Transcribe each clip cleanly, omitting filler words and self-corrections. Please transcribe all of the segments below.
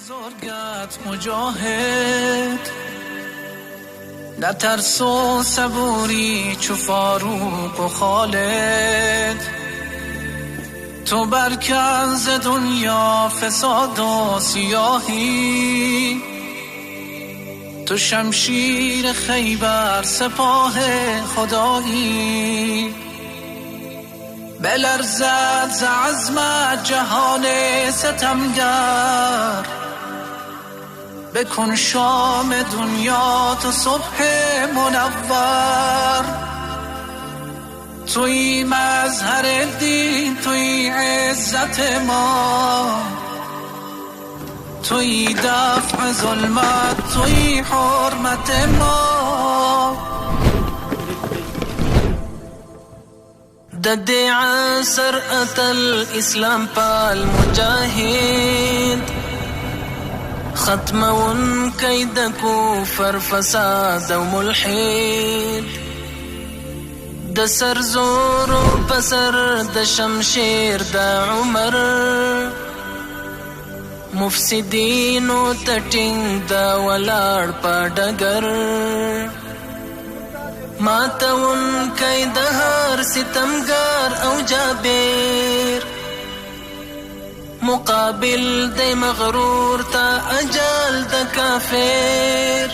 بزرگت مجاهد، نترس و صبوری چو فاروق و خالد. تو برکن ز دنیا فساد و سیاهی، تو شمشیر خیبر سپاه خدایی. بلرزد ز عزمت جهان ستمگر، بکن شام دنیا تو صبح منور. توی مظهر دین، توی عزت ما، توی دفع ظلمت، توی حرمت ما. د دې عصر اتل اسلام پال مجاهد، ختمون کید کفر فساد و ملحد. د سر زور و پسر د شمشیر د عمر، مفسدین و تټینګ د ولاړ په ډګر. ماتون کید هر ستمګر او جابر، مقابل د مغرور تا اجل د کافر.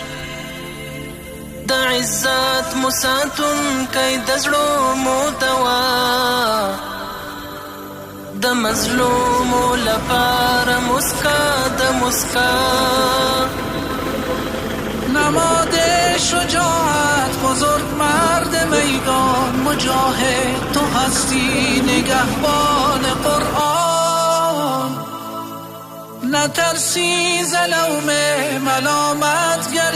د عزت مساتون کید زړو متوا، د مظلوم لپاره مسکا د مسکا. نماد شجاعت بزرگ مرد میدان مجاهد، تو هستی نگهبان قرآن. نترسی ز لوم ملامت گری